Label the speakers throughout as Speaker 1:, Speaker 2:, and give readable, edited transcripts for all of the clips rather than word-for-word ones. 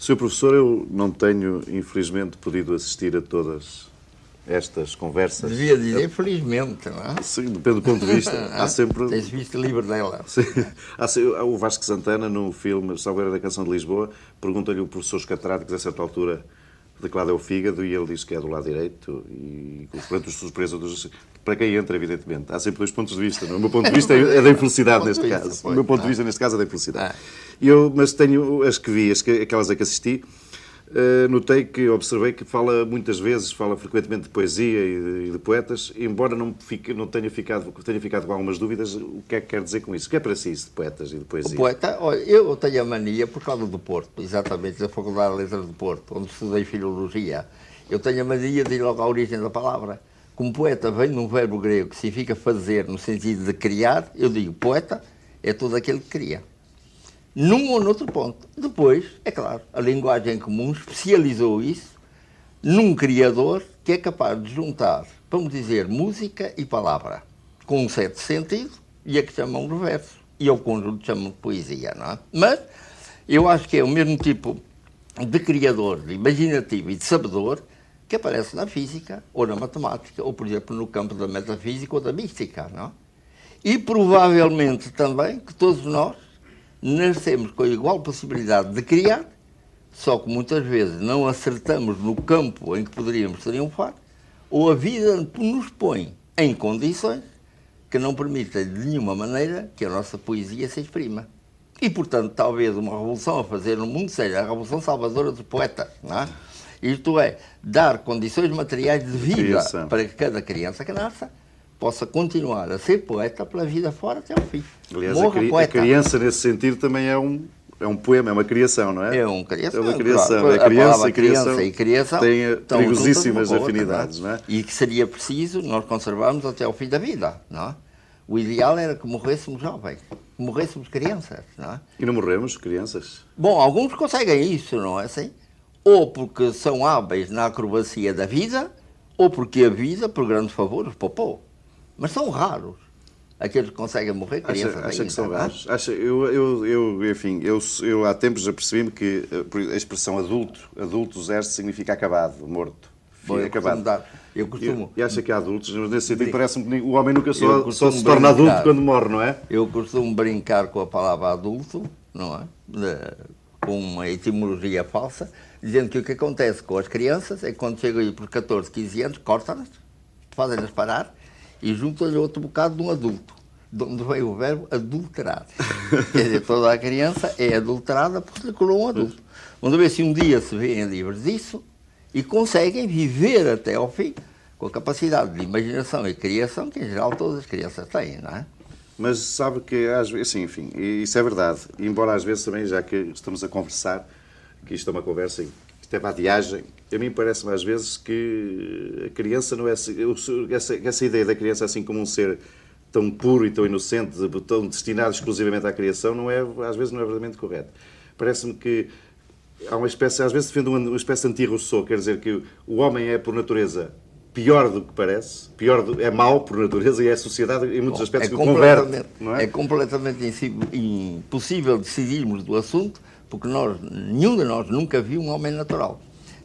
Speaker 1: Sr. Professor, eu não tenho, infelizmente, podido assistir a todas estas conversas.
Speaker 2: Devia dizer felizmente, não é?
Speaker 1: Sim, depende do ponto de vista. Há sempre...
Speaker 2: Tens visto livre dela.
Speaker 1: Sim. O Vasco Santana, no filme Salgueiro da Canção de Lisboa, pergunta-lhe o professor catedrático, a certa altura, de que lado é o fígado, e ele diz que é do lado direito, e perante os surpresas dos... Para quem entra, evidentemente. Há sempre dois pontos de vista. Não? O meu ponto de vista é da infelicidade, neste caso. O meu ponto de vista, neste caso, é da infelicidade. Mas tenho as que vi, aquelas a que assisti, notei que, observei que fala muitas vezes, fala frequentemente de poesia e de poetas, embora não tenha ficado com algumas dúvidas, o que é que quer dizer com isso? O que é para si isso de poetas e de poesia?
Speaker 2: O poeta, olha, eu tenho a mania, por causa do Porto, exatamente, da Faculdade de Letras do Porto, onde estudei filologia, eu tenho a mania de ir logo à origem da palavra. Como poeta vem de um verbo grego que significa fazer, no sentido de criar, eu digo poeta é todo aquele que cria. Num ou noutro ponto. Depois, é claro, a linguagem comum especializou isso num criador que é capaz de juntar, vamos dizer, música e palavra, com um certo sentido, e é que chamam de verso, e ao conjunto chamam de poesia, não é? Mas eu acho que é o mesmo tipo de criador, de imaginativo e de sabedor que aparece na física ou na matemática, ou, por exemplo, no campo da metafísica ou da mística, não é? E provavelmente também que todos nós nascemos com a igual possibilidade de criar, só que muitas vezes não acertamos no campo em que poderíamos triunfar, ou a vida nos põe em condições que não permitem de nenhuma maneira que a nossa poesia se exprima. E, portanto, talvez uma revolução a fazer no mundo seja a revolução salvadora dos poetas, não é? Isto é, dar condições materiais de vida para que cada criança que nasça possa continuar a ser poeta pela vida fora até ao fim.
Speaker 1: Aliás, a criança, nesse sentido, também é um poema, é uma criação, não é?
Speaker 2: É uma criação.
Speaker 1: É uma criação.
Speaker 2: Claro.
Speaker 1: A
Speaker 2: criança e criação
Speaker 1: têm perigosíssimas afinidades, não é?
Speaker 2: E que seria preciso nós conservarmos até ao fim da vida, não é? O ideal era que morrêssemos jovens, que morrêssemos crianças, não é?
Speaker 1: E não morremos crianças?
Speaker 2: Bom, alguns conseguem isso, não é assim? Ou porque são hábeis na acrobacia da vida, ou porque a vida, por grande favor, os poupou. Mas são raros aqueles que conseguem morrer crianças.
Speaker 1: Acha que são raros? Eu há tempos já percebi-me que a expressão adulto zero significa acabado, morto. Acabado.
Speaker 2: Eu costumo...
Speaker 1: E acha que há adultos, nesse sentido, parece-me que o homem nunca só se torna adulto quando morre, não é?
Speaker 2: Eu costumo brincar com a palavra adulto, não é? Com uma etimologia falsa, dizendo que o que acontece com as crianças é que quando chegam aí por 14, 15 anos, cortam-nas, fazem-nas parar e juntam-lhe outro bocado de um adulto, de onde vem o verbo adulterar. Quer dizer, toda a criança é adulterada porque se lhe colou um adulto. Vamos ver se um dia se veem livres disso e conseguem viver até ao fim com a capacidade de imaginação e criação que, em geral, todas as crianças têm, não é?
Speaker 1: Mas sabe que, às vezes, sim, enfim, isso é verdade. Embora às vezes também, já que estamos a conversar, que isto é uma conversa, isto é vadiagem, a mim parece-me às vezes que a criança não é... Essa ideia da criança assim como um ser tão puro e tão inocente, tão destinado exclusivamente à criação, às vezes não é verdadeiramente correto. Parece-me que há uma espécie, às vezes defende uma espécie de anti-Rousseau, quer dizer que o homem é, por natureza, pior do que parece, é mau por natureza e é a sociedade em muitos aspectos que o converte. Não é?
Speaker 2: É completamente impossível decidirmos do assunto, porque nenhum de nós nunca viu um homem natural.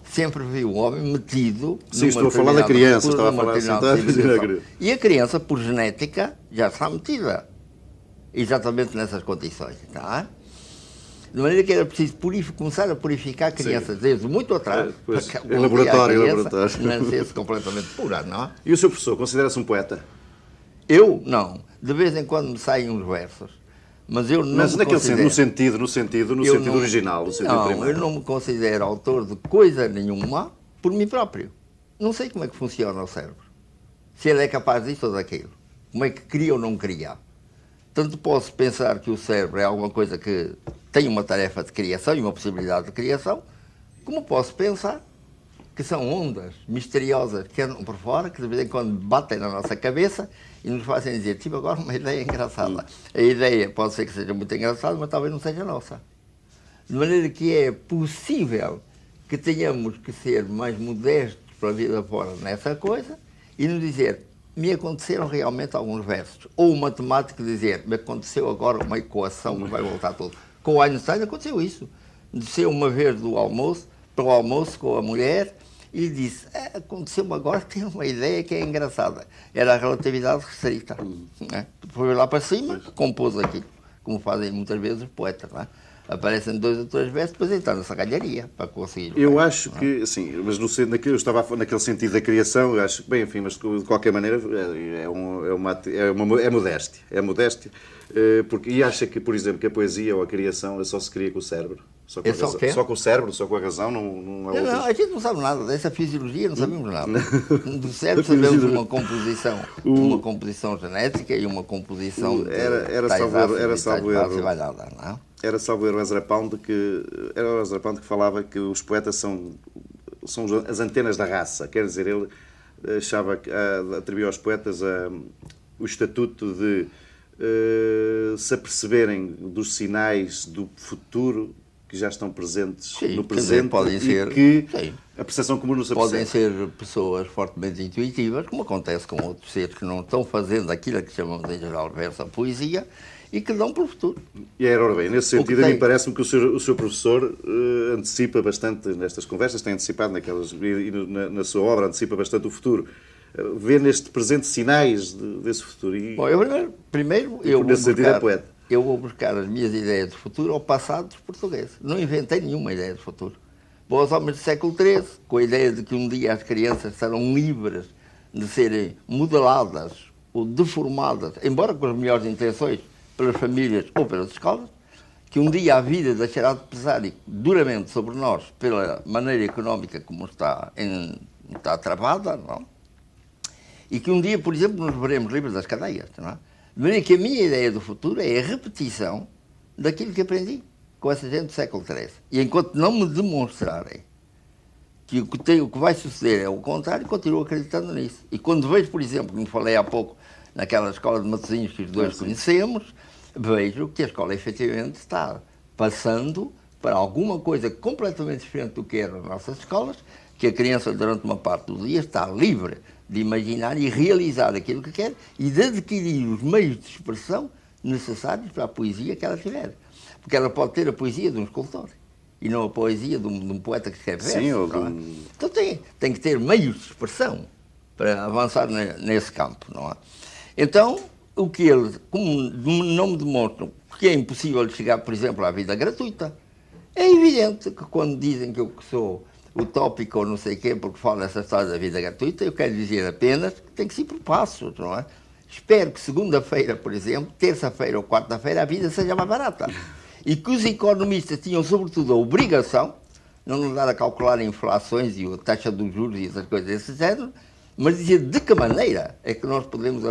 Speaker 2: Sempre viu um homem metido...
Speaker 1: Sim, estou a falar da criança, estava a falar assim.
Speaker 2: E a criança, por genética, já está metida exatamente nessas condições, não é? De maneira que era preciso começar a purificar crianças desde muito atrás.
Speaker 1: Em laboratório.
Speaker 2: Nascesse completamente pura, não é?
Speaker 1: E o seu professor, considera-se um poeta?
Speaker 2: Eu, não. De vez em quando me saem uns versos. Mas eu não
Speaker 1: Mas naquele sentido, no sentido original, no sentido primário.
Speaker 2: Eu não me considero autor de coisa nenhuma por mim próprio. Não sei como é que funciona o cérebro. Se ele é capaz disso ou daquilo. Como é que cria ou não cria. Tanto posso pensar que o cérebro é alguma coisa que tem uma tarefa de criação e uma possibilidade de criação, como posso pensar que são ondas misteriosas que andam por fora, que de vez em quando batem na nossa cabeça e nos fazem dizer, tive agora uma ideia engraçada. A ideia pode ser que seja muito engraçada, mas talvez não seja nossa. De maneira que é possível que tenhamos que ser mais modestos para a vida fora nessa coisa e nos dizer, me aconteceram realmente alguns versos. Ou o matemático dizer, me aconteceu agora uma equação que vai voltar tudo. Com o Einstein aconteceu isso. desceu uma vez do almoço, para o almoço com a mulher, e disse, aconteceu-me agora, tenho uma ideia que é engraçada. Era a relatividade restrita. Né? Foi lá para cima, compôs aquilo, como fazem muitas vezes os poetas. Não é? Aparecem 2 ou 3 versos, depois então nessa galharia para conseguir.
Speaker 1: Eu acho que, sim, mas eu estava naquele sentido da criação, eu acho que, bem, enfim, mas de qualquer maneira é modéstia. É modéstia, porque, e acha que, por exemplo, que a poesia ou a criação só se cria com o cérebro? Só com, só com o cérebro, só com a razão, não é
Speaker 2: não, a gente não sabe nada dessa fisiologia, não sabemos nada. Do cérebro sabemos uma composição genética e uma composição
Speaker 1: era salvo erro. Era salvo erro Ezra Pound que falava que os poetas são as antenas da raça, quer dizer, ele atribuía aos poetas o estatuto de se aperceberem dos sinais do futuro que já estão presentes no presente, podem ser, que a percepção comum não se apercebe.
Speaker 2: Podem ser pessoas fortemente intuitivas, como acontece com outros seres que não estão fazendo aquilo que chamamos em geral verso a poesia e que dão para o futuro.
Speaker 1: E ora bem, nesse sentido, a mim parece-me que o seu professor antecipa bastante nestas conversas, tem antecipado na sua obra, antecipa bastante o futuro. Vê neste presente sinais desse futuro.
Speaker 2: Bom, primeiro eu vou buscar as minhas ideias de futuro ao passado dos portugueses. Não inventei nenhuma ideia de futuro. Vou aos homens do século XIII, com a ideia de que um dia as crianças serão livres de serem modeladas ou deformadas, embora com as melhores intenções, pelas famílias ou pelas escolas, que um dia a vida deixará de pesar duramente sobre nós pela maneira económica como está travada, não? E que um dia, por exemplo, nos veremos livres das cadeias, não é? De maneira que a minha ideia do futuro é a repetição daquilo que aprendi com essa gente do século XIII. E enquanto não me demonstrarem que o que vai suceder é o contrário, continuo acreditando nisso. E quando vejo, por exemplo, como falei há pouco, naquela escola de Matosinhos que os dois conhecemos, vejo que a escola efetivamente está passando para alguma coisa completamente diferente do que eram as nossas escolas, que a criança durante uma parte do dia está livre de imaginar e realizar aquilo que quer e de adquirir os meios de expressão necessários para a poesia que ela tiver. Porque ela pode ter a poesia de um escultor e não a poesia de um poeta que escreve versos. Sim, então tem que ter meios de expressão para avançar nesse campo, não é? Então, o que eles, como não me demonstram que é impossível chegar, por exemplo, à vida gratuita, é evidente que quando dizem que eu sou utópico ou não sei o quê, porque falo dessa história da vida gratuita, eu quero dizer apenas que tem que ser por passos, não é? Espero que segunda-feira, por exemplo, terça-feira ou quarta-feira, a vida seja mais barata. E que os economistas tinham, sobretudo, a obrigação, não nos dar a calcular inflações e a taxa dos juros e essas coisas desse género, mas dizer de que maneira é que nós podemos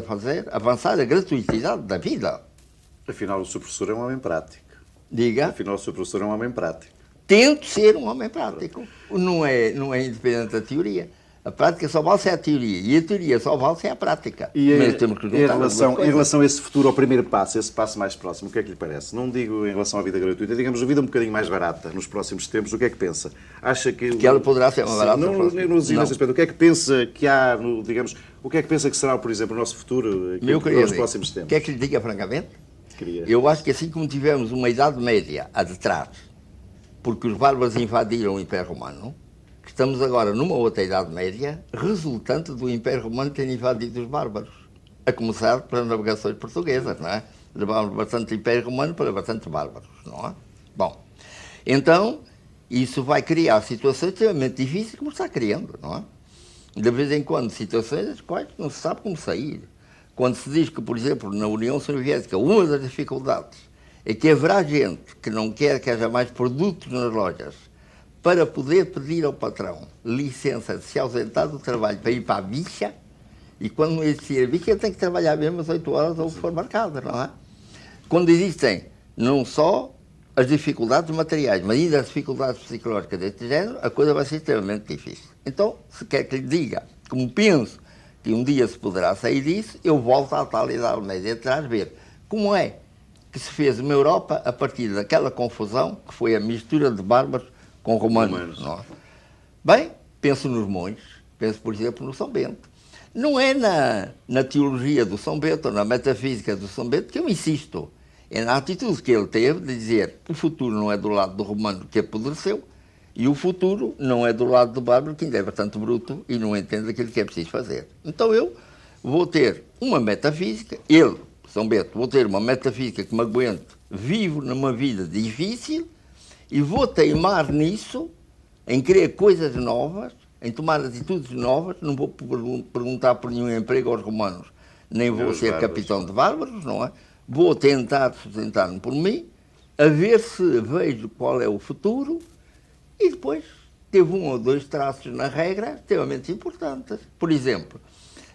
Speaker 2: avançar a gratuitidade da vida.
Speaker 1: Afinal, o seu professor é um homem prático.
Speaker 2: Diga.
Speaker 1: Afinal, o seu professor é um homem prático.
Speaker 2: Tento ser um homem prático. Não é independente da teoria. A prática só vale se é a teoria. E a teoria só vale se é a prática.
Speaker 1: E em relação a esse futuro, ao primeiro passo, esse passo mais próximo, o que é que lhe parece? Não digo em relação à vida gratuita, digamos a vida um bocadinho mais barata nos próximos tempos, o que é que pensa? Acha que
Speaker 2: ela poderá ser mais barata?
Speaker 1: Não nesse aspecto. O que é que pensa que há, digamos, o que é que pensa que será, por exemplo, o nosso futuro nos próximos tempos?
Speaker 2: Quer que lhe diga francamente?
Speaker 1: Queria.
Speaker 2: Eu acho que assim como tivemos uma Idade Média a de trás, porque os bárbaros invadiram o Império Romano, estamos agora numa outra Idade Média, resultante do Império Romano ter invadido os bárbaros. A começar pelas navegações portuguesas, não é? Levámos bastante Império Romano para bastante bárbaros, não é? Bom, então, isso vai criar situações extremamente difíceis, como está criando, não é? De vez em quando, situações das quais não se sabe como sair. Quando se diz que, por exemplo, na União Soviética, uma das dificuldades é que haverá gente que não quer que haja mais produtos nas lojas para poder pedir ao patrão licença de se ausentar do trabalho para ir para a bicha, e quando não existir a bicha, ele tem que trabalhar mesmo as 8 horas ou o que for marcado, não é? Quando existem não só as dificuldades materiais, mas ainda as dificuldades psicológicas deste género, a coisa vai ser extremamente difícil. Então, se quer que lhe diga, como penso que um dia se poderá sair disso, eu volto à tal Idade Média atrás, ver como é que se fez uma Europa a partir daquela confusão que foi a mistura de bárbaros com romanos. Não é? Bem, penso nos monges, penso, por exemplo, no São Bento. Não é na teologia do São Bento, ou na metafísica do São Bento que eu insisto, É na atitude que ele teve de dizer o futuro não é do lado do romano que apodreceu e o futuro não é do lado do bárbaro que ainda é bastante bruto e não entende aquilo que é preciso fazer. Então eu vou ter uma metafísica, ele, São Bento, vou ter uma metafísica que me aguente, vivo numa vida difícil e vou teimar nisso, em querer coisas novas, em tomar atitudes novas, não vou perguntar por nenhum emprego aos romanos, nem vou ser bárbaros. Capitão de bárbaros, não é? Vou tentar sustentar-me por mim, a ver se vejo qual é o futuro e depois teve um ou dois traços na regra extremamente importantes. Por exemplo,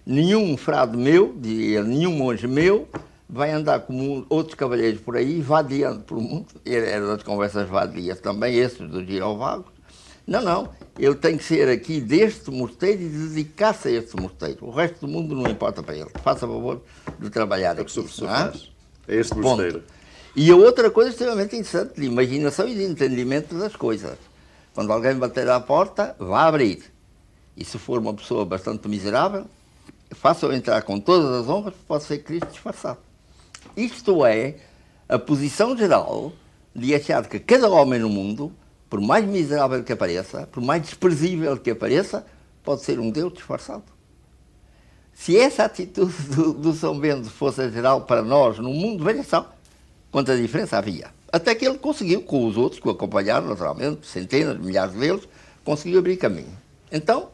Speaker 2: nenhum frade meu, nenhum monge meu, vai andar como outros cavalheiros por aí, vadiando pelo mundo. Ele era das conversas vadias também, esses dos girovagos. Não, ele tem que ser aqui deste mosteiro e dedicar-se a este mosteiro. O resto do mundo não importa para ele. Faça favor de trabalhar aqui.
Speaker 1: É este mosteiro.
Speaker 2: E a outra coisa extremamente interessante, de imaginação e de entendimento das coisas. Quando alguém bater à porta, vá abrir. E se for uma pessoa bastante miserável, faça-o entrar com todas as honras, pode ser Cristo disfarçado. Isto é a posição geral de achar que cada homem no mundo, por mais miserável que apareça, por mais desprezível que apareça, pode ser um Deus disfarçado. Se essa atitude do São Bento fosse geral para nós no mundo, veja só quanta diferença havia. Até que ele conseguiu, com os outros que o acompanharam, naturalmente, centenas, milhares deles, conseguiu abrir caminho. Então,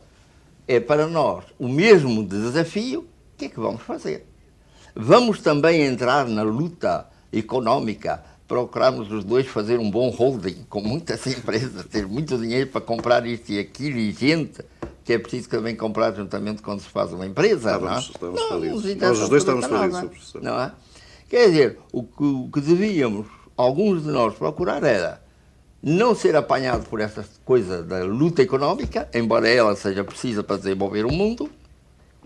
Speaker 2: é para nós o mesmo desafio, o que é que vamos fazer? Vamos também entrar na luta económica, procurarmos os dois fazer um bom holding, com muitas empresas, ter muito dinheiro para comprar isto e aquilo, e gente que é preciso também comprar juntamente quando se faz uma empresa.
Speaker 1: Nós os dois estamos falidos, professor.
Speaker 2: Não é? Quer dizer, o que devíamos, alguns de nós, procurar era não ser apanhado por essa coisa da luta económica, embora ela seja precisa para desenvolver o mundo,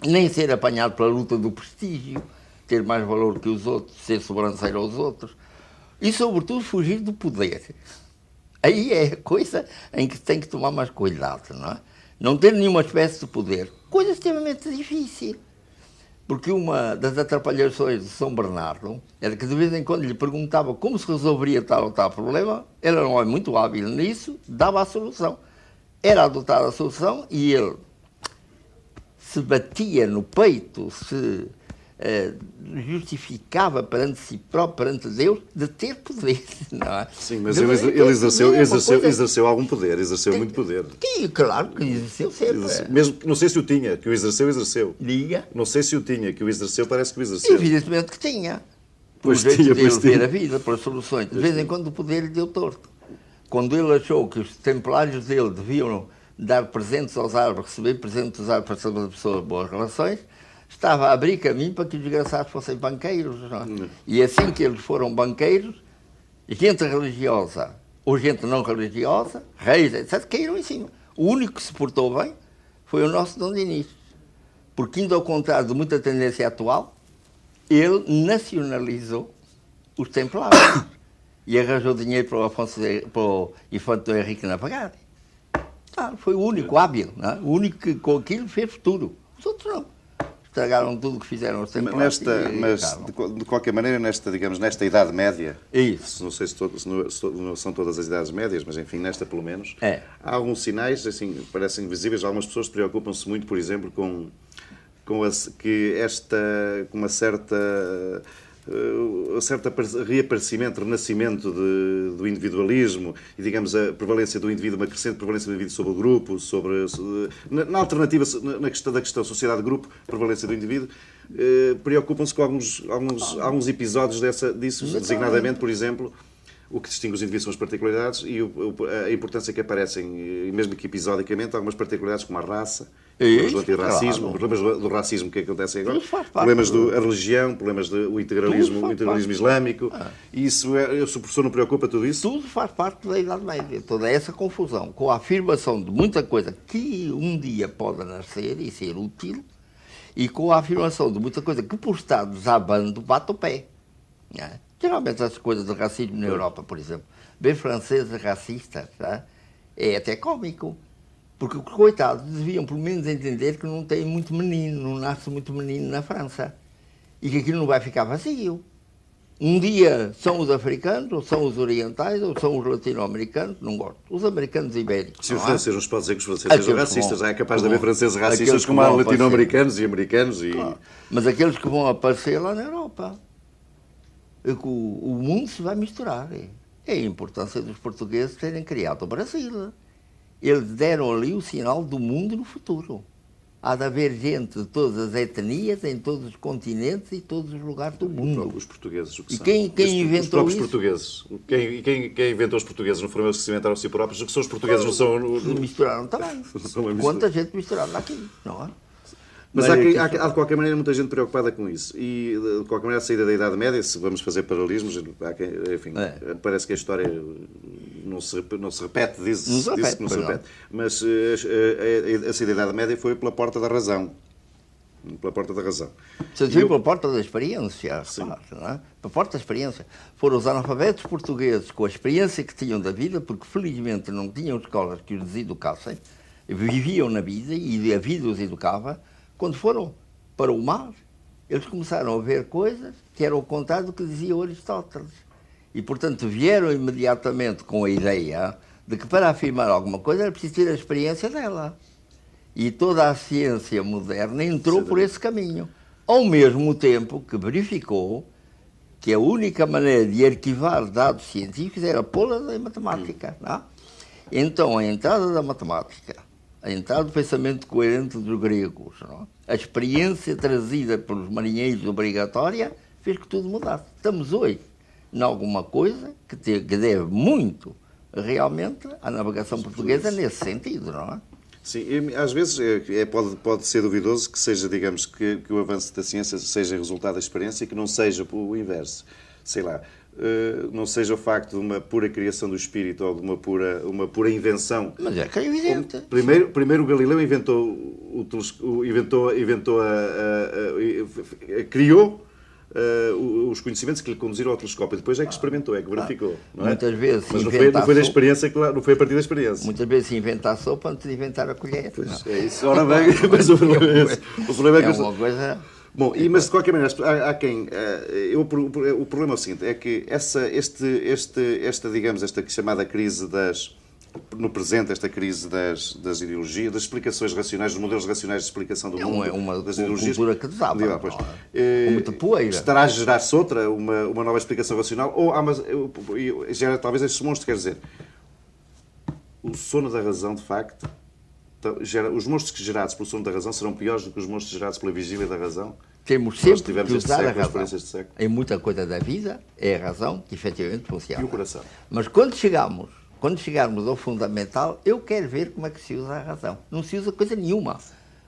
Speaker 2: nem ser apanhado pela luta do prestígio, ter mais valor que os outros, ser sobranceiro aos outros, e, sobretudo, fugir do poder. Aí é a coisa em que tem que tomar mais cuidado, não é? Não ter nenhuma espécie de poder. Coisa extremamente difícil. Porque uma das atrapalhações de São Bernardo era que, de vez em quando, lhe perguntava como se resolveria tal ou tal problema, ele era um homem muito hábil nisso, dava a solução. Era adotada a solução e ele se batia no peito, se justificava perante si próprio, perante Deus, de ter poder, não é?
Speaker 1: Sim, mas ele exerceu algum poder, exerceu muito poder.
Speaker 2: Sim, claro que exerceu sempre.
Speaker 1: Mesmo, não sei se o tinha, que o exerceu.
Speaker 2: Diga.
Speaker 1: Não sei se o tinha, que o exerceu, parece que o exerceu.
Speaker 2: Evidentemente que tinha.
Speaker 1: Pois
Speaker 2: jeito
Speaker 1: tinha,
Speaker 2: de ele ver a vida, pelas soluções. De vez em quando o poder lhe deu torto. Quando ele achou que os templários dele deviam dar presentes aos árabes, receber presentes aos árabes para estabelecer pessoas boas relações, estava a abrir caminho para que os desgraçados fossem banqueiros. Não? E assim que eles foram banqueiros, gente religiosa ou gente não religiosa, reis, etc., caíram em cima. O único que se portou bem foi o nosso Dom Dinis. Porque, indo ao contrário de muita tendência atual, ele nacionalizou os templários e arranjou dinheiro para o Infante Dom Henrique navegar. Foi o único hábil, não é? O único que com aquilo fez futuro. Os outros não. Estragaram tudo o que fizeram os templários.
Speaker 1: Mas de qualquer maneira, nesta Idade Média,
Speaker 2: isso.
Speaker 1: Não sei se não são todas as Idades Médias, mas enfim, nesta pelo menos, há alguns sinais, assim, parecem visíveis. Algumas pessoas preocupam-se muito, por exemplo, com uma certa reaparecimento, renascimento do individualismo e, digamos, a prevalência do indivíduo, uma crescente prevalência do indivíduo sobre o grupo, na alternativa, na questão da sociedade-grupo, prevalência do indivíduo, preocupam-se com alguns episódios disso, designadamente, por exemplo, o que distingue os indivíduos são as particularidades e a importância que aparecem, mesmo que episodicamente, algumas particularidades como a raça, problemas do antirracismo, problemas do racismo que acontecem agora, problemas da religião, problemas do integralismo islâmico. E isso se o professor não preocupa tudo isso?
Speaker 2: Tudo faz parte da Idade Média. Toda essa confusão com a afirmação de muita coisa que um dia pode nascer e ser útil e com a afirmação de muita coisa que, por estar desabando, bate o pé. Não é? Geralmente as coisas do racismo na Europa, por exemplo, ver franceses racistas, tá? É até cómico. Porque, coitados, deviam pelo menos entender que não tem muito menino, não nasce muito menino na França. E que aquilo não vai ficar vazio. Um dia são os africanos, ou são os orientais, ou são os latino-americanos, não gosto. Os americanos ibéricos.
Speaker 1: Se os franceses, não se pode dizer que os franceses sejam racistas, já é capaz de haver franceses racistas como há
Speaker 2: vão
Speaker 1: latino-americanos e americanos.
Speaker 2: Claro. Mas aqueles que vão aparecer lá na Europa. É que o mundo se vai misturar. É a importância dos portugueses terem criado o Brasil. Eles deram ali o sinal do mundo no futuro. Há de haver gente de todas as etnias, em todos os continentes e todos os lugares do mundo.
Speaker 1: Os portugueses, o que
Speaker 2: e
Speaker 1: são?
Speaker 2: Quem inventou
Speaker 1: os
Speaker 2: isso?
Speaker 1: Portugueses. Quem inventou os portugueses? Não foram eles que se inventaram a si próprios? O que são os portugueses? Não são...
Speaker 2: Se misturaram também. Quanta gente misturada aqui, não é?
Speaker 1: Mas há de qualquer maneira muita gente preocupada com isso. E de qualquer maneira a saída da Idade Média, se vamos fazer paralelismos, enfim, parece que a história não se repete, diz-se que não se repete. Mas a saída da Idade Média foi pela porta da razão. Pela porta da razão.
Speaker 2: Pela porta da experiência, claro, não é? Pela porta da experiência. Foram os analfabetos portugueses com a experiência que tinham da vida, porque felizmente não tinham escolas que os deseducassem, viviam na vida e a vida os educava. Quando foram para o mar, eles começaram a ver coisas que eram o contrário do que dizia Aristóteles. E, portanto, vieram imediatamente com a ideia de que para afirmar alguma coisa era preciso ter a experiência dela. E toda a ciência moderna entrou por esse caminho. Ao mesmo tempo que verificou que a única maneira de arquivar dados científicos era pô-la em matemática. Não? Então, a entrada da matemática, a entrada do pensamento coerente dos gregos, não? A experiência trazida pelos marinheiros obrigatória, fez que tudo mudasse. Estamos hoje em alguma coisa que deve muito realmente à navegação portuguesa nesse sentido, não é?
Speaker 1: Sim, às vezes pode ser duvidoso que seja, digamos, que o avanço da ciência seja resultado da experiência e que não seja o inverso. Sei lá, não seja o facto de uma pura criação do espírito ou de uma pura invenção.
Speaker 2: Mas é que é evidente.
Speaker 1: Primeiro o Galileu criou os conhecimentos que lhe conduziram ao telescópio. Depois é que experimentou, é que verificou. Não é?
Speaker 2: Muitas vezes
Speaker 1: mas não foi da experiência, não foi a partir da experiência.
Speaker 2: Muitas vezes se inventa a sopa antes de inventar a colher.
Speaker 1: Pois, é isso. Ora bem, mas o problema é esse. O problema é que
Speaker 2: uma coisa...
Speaker 1: Bom, mas de qualquer maneira, há quem... o problema é o seguinte, é que esta chamada crise no presente, esta crise das ideologias, das explicações racionais, dos modelos racionais de explicação do mundo, das ideologias...
Speaker 2: cultura que desaba,
Speaker 1: com
Speaker 2: muita poeira.
Speaker 1: Estará a gerar-se outra, uma nova explicação racional, ou gera talvez estes monstros, quer dizer, o sono da razão, de facto... Os monstros gerados pelo sono da razão serão piores do que os monstros gerados pela vigília da razão?
Speaker 2: Temos sempre que usar a razão. Em muita coisa da vida, é a razão que efetivamente funciona.
Speaker 1: E o coração?
Speaker 2: Mas quando chegarmos ao fundamental, eu quero ver como é que se usa a razão. Não se usa coisa nenhuma.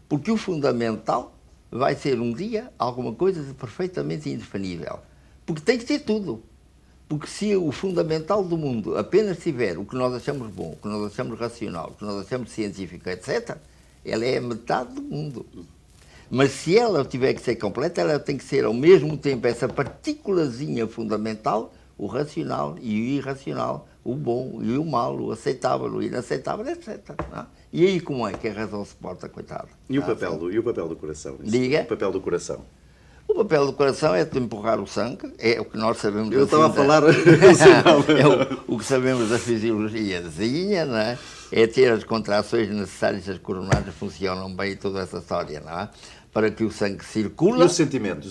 Speaker 2: Porque o fundamental vai ser um dia alguma coisa de perfeitamente indefinível. Porque tem que ter tudo. Porque se o fundamental do mundo apenas tiver o que nós achamos bom, o que nós achamos racional, o que nós achamos científico, etc., ela é a metade do mundo. Mas se ela tiver que ser completa, ela tem que ser ao mesmo tempo essa partículazinha fundamental, o racional e o irracional, o bom e o mau, o aceitável, o inaceitável, etc. Não? E aí como é que a razão se porta, coitada?
Speaker 1: E o papel do coração?
Speaker 2: Diga?
Speaker 1: O papel do coração.
Speaker 2: O papel do coração é de empurrar o sangue, é o que nós sabemos...
Speaker 1: Eu estava a falar...
Speaker 2: o que sabemos da fisiologiazinha, não é? É ter as contrações necessárias, as coronárias funcionam bem e toda essa história, não é? Para que o sangue circula...
Speaker 1: E o sentimento?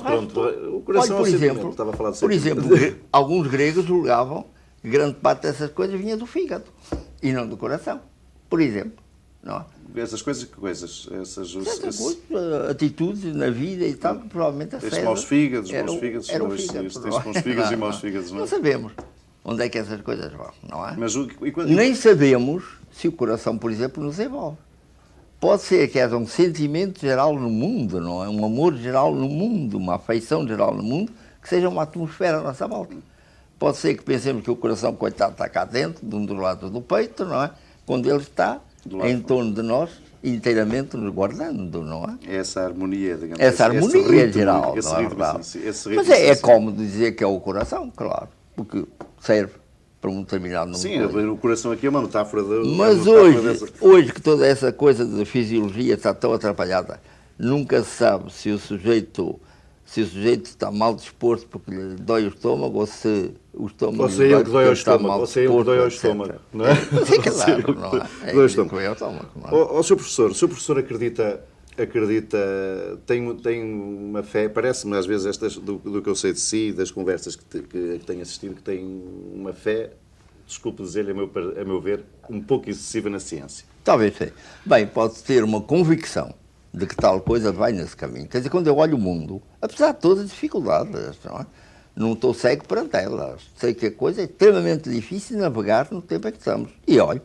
Speaker 1: Pronto. O coração
Speaker 2: por exemplo,
Speaker 1: sentimento. Estava a falar de
Speaker 2: por exemplo, alguns gregos julgavam que grande parte dessas coisas vinha do fígado e não do coração, por exemplo, não é?
Speaker 1: Essas coisas,
Speaker 2: atitudes na vida e tal, que provavelmente a
Speaker 1: esses maus fígados,
Speaker 2: maus fígados e
Speaker 1: maus fígados, não é?
Speaker 2: Não sabemos onde é que essas coisas vão, não é?
Speaker 1: Mas
Speaker 2: nem sabemos se o coração, por exemplo, nos envolve. Pode ser que haja um sentimento geral no mundo, não é? Um amor geral no mundo, uma afeição geral no mundo, que seja uma atmosfera à nossa volta. Pode ser que pensemos que o coração, coitado, está cá dentro, de um dos lados do peito, não é? Quando ele está em torno de nós, inteiramente nos guardando, não é?
Speaker 1: Essa harmonia, digamos.
Speaker 2: Essa harmonia geral,
Speaker 1: não
Speaker 2: é verdade? Mas é cómodo dizer que é o coração, claro, porque serve para um determinado número.
Speaker 1: Sim, o coração aqui é uma metáfora da...
Speaker 2: Mas hoje que toda essa coisa de fisiologia está tão atrapalhada, nunca se sabe se o sujeito se o sujeito está mal disposto porque lhe dói o estômago, ou se o estômago
Speaker 1: ou se é ele que dói ao
Speaker 2: está
Speaker 1: estômago,
Speaker 2: mal
Speaker 1: ou se é ele que dói ao
Speaker 2: etc.
Speaker 1: estômago, não é?
Speaker 2: É claro, não é? É
Speaker 1: Dói ao
Speaker 2: ele que
Speaker 1: estômago.
Speaker 2: dói ao estômago, não é?
Speaker 1: O seu professor acredita, tem uma fé, parece-me às vezes do que eu sei de si, das conversas que tenho assistido, que tem uma fé, desculpe dizer-lhe, a meu ver, um pouco excessiva na ciência.
Speaker 2: Talvez sim. Bem, pode ter uma convicção de que tal coisa vai nesse caminho. Quer dizer, quando eu olho o mundo, apesar de todas as dificuldades, não estou cego perante elas. Sei que a coisa é extremamente difícil de navegar no tempo em que estamos. E olha,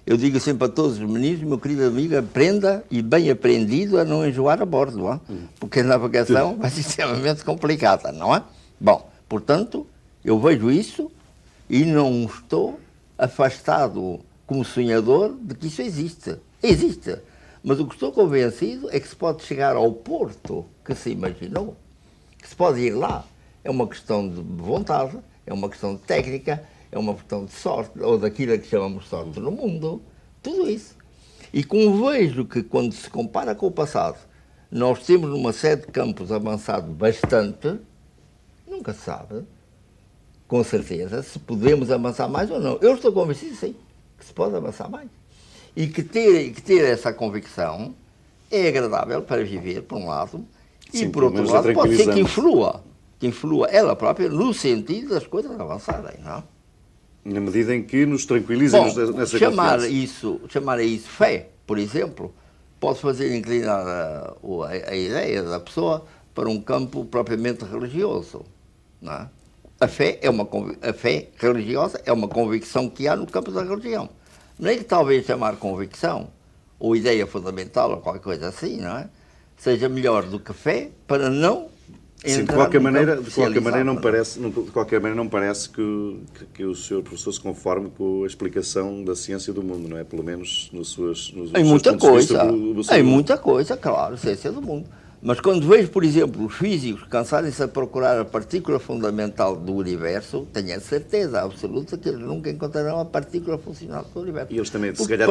Speaker 2: eu digo sempre a todos os meninos, meu querido amigo, aprenda, e bem aprendido, a não enjoar a bordo, não é? Porque a navegação vai ser extremamente complicada, não é? Bom, portanto, eu vejo isso e não estou afastado como sonhador de que isso existe. Existe. Mas o que estou convencido é que se pode chegar ao porto que se imaginou, que se pode ir lá. É uma questão de vontade, é uma questão de técnica, é uma questão de sorte, ou daquilo que chamamos de sorte no mundo, tudo isso. E como vejo que quando se compara com o passado, nós temos numa série de campos avançado bastante, nunca se sabe, com certeza, se podemos avançar mais ou não. Eu estou convencido, sim, que se pode avançar mais. E que ter essa convicção é agradável para viver, por um lado,
Speaker 1: Sim,
Speaker 2: e por outro lado pode ser que influa ela própria no sentido das coisas avançarem, não?
Speaker 1: Na medida em que nos tranquilizem nessa
Speaker 2: chamar
Speaker 1: confiança.
Speaker 2: isso fé, por exemplo, pode fazer inclinar a ideia da pessoa para um campo propriamente religioso, não é? A fé religiosa é uma convicção que há no campo da religião. Nem que talvez chamar convicção, ou ideia fundamental, ou qualquer coisa assim, não é? Seja melhor do que fé para não
Speaker 1: Sim, de qualquer maneira não parece que o senhor professor se conforme com a explicação da ciência do mundo, não é? Pelo menos nos seus
Speaker 2: em muita coisa,
Speaker 1: em
Speaker 2: muita coisa, claro, ciência do mundo. Mas quando vejo, por exemplo, os físicos cansarem-se a procurar a partícula fundamental do universo, tenho a certeza absoluta que eles nunca encontrarão a partícula funcional do universo.
Speaker 1: E eles também, se
Speaker 2: porque
Speaker 1: calhar,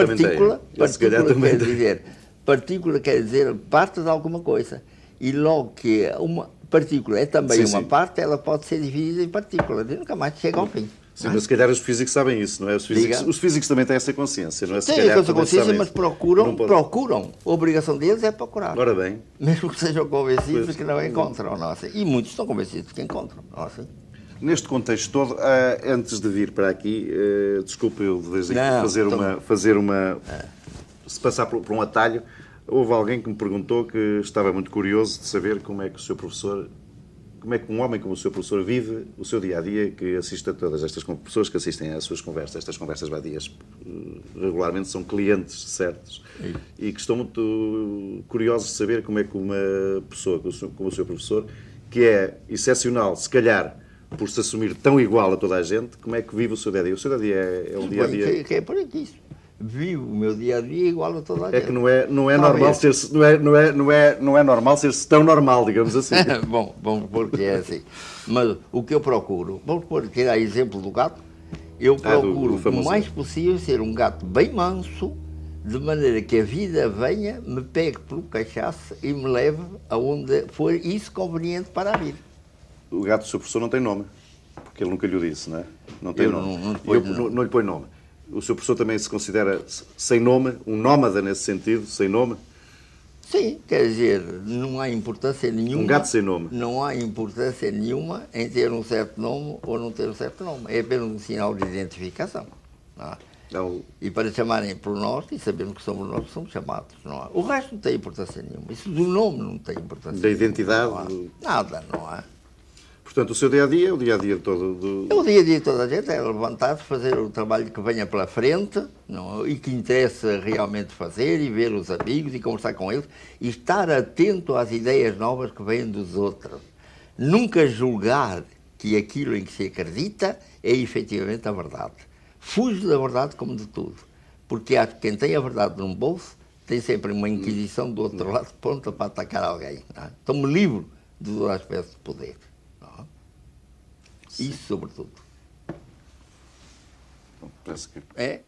Speaker 1: também têm.
Speaker 2: Partícula quer dizer parte de alguma coisa. E logo que uma partícula é também uma parte, ela pode ser dividida em partículas e nunca mais chega ao fim.
Speaker 1: Sim, mas se calhar os físicos sabem isso, não é? Os físicos também têm essa consciência, não é?
Speaker 2: Têm essa consciência, mas procuram. A obrigação deles é procurar.
Speaker 1: Ora bem.
Speaker 2: Mesmo que sejam convencidos de que não encontram. Não, assim. E muitos estão convencidos de que encontram. Não, assim.
Speaker 1: Neste contexto todo, antes de vir para aqui, desculpe eu desde aqui se passar por um atalho, houve alguém que me perguntou que estava muito curioso de saber como é que o seu professor, como é que um homem como o seu professor vive o seu dia-a-dia, que assiste a todas estas pessoas que assistem às suas conversas, estas conversas vadias, regularmente são clientes certos, e que estão muito curiosos de saber como é que uma pessoa como o seu professor, que é excepcional, se calhar, por se assumir tão igual a toda a gente, como é que vive o seu dia-a-dia? O seu dia-a-dia é um dia-a-dia...
Speaker 2: Que é por aqui isso. Vivo o meu dia-a-dia igual a toda a gente.
Speaker 1: É que não é normal ser-se não é normal ser-se tão normal, digamos assim.
Speaker 2: Bom, porque é assim. Mas o que eu procuro, vamos tirar exemplo do gato, eu procuro o mais possível ser um gato bem manso, de maneira que a vida venha, me pegue pelo cachaço e me leve aonde for isso conveniente para a vida.
Speaker 1: O gato do seu professor não tem nome, porque ele nunca lhe disse, não é? Não tem nome. Não lhe põe nome. O seu professor também se considera sem nome, um nómada nesse sentido, sem nome?
Speaker 2: Sim, quer dizer, não há importância nenhuma...
Speaker 1: Um gato sem nome.
Speaker 2: Não há importância nenhuma em ter um certo nome ou não ter um certo nome. É apenas um sinal de identificação. Não é? E para chamarem por nós, e sabemos que somos nós que somos chamados. Não é? O resto não tem importância nenhuma. Isso do nome não tem importância
Speaker 1: da identidade?
Speaker 2: Nenhuma. Nada, não é?
Speaker 1: Portanto, o seu dia-a-dia é o dia-a-dia todo do...
Speaker 2: É o dia-a-dia de toda a gente, é levantar-se, fazer o trabalho que venha pela frente, não, e que interessa realmente fazer, e ver os amigos, e conversar com eles, e estar atento às ideias novas que vêm dos outros. Nunca julgar que aquilo em que se acredita é efetivamente a verdade. Fujo da verdade como de tudo, porque há quem tem a verdade num bolso, tem sempre uma inquisição do outro lado pronta para atacar alguém. Então me livro de toda a espécie de poder. Isso, sobretudo.
Speaker 1: Bom, parece que...
Speaker 2: É?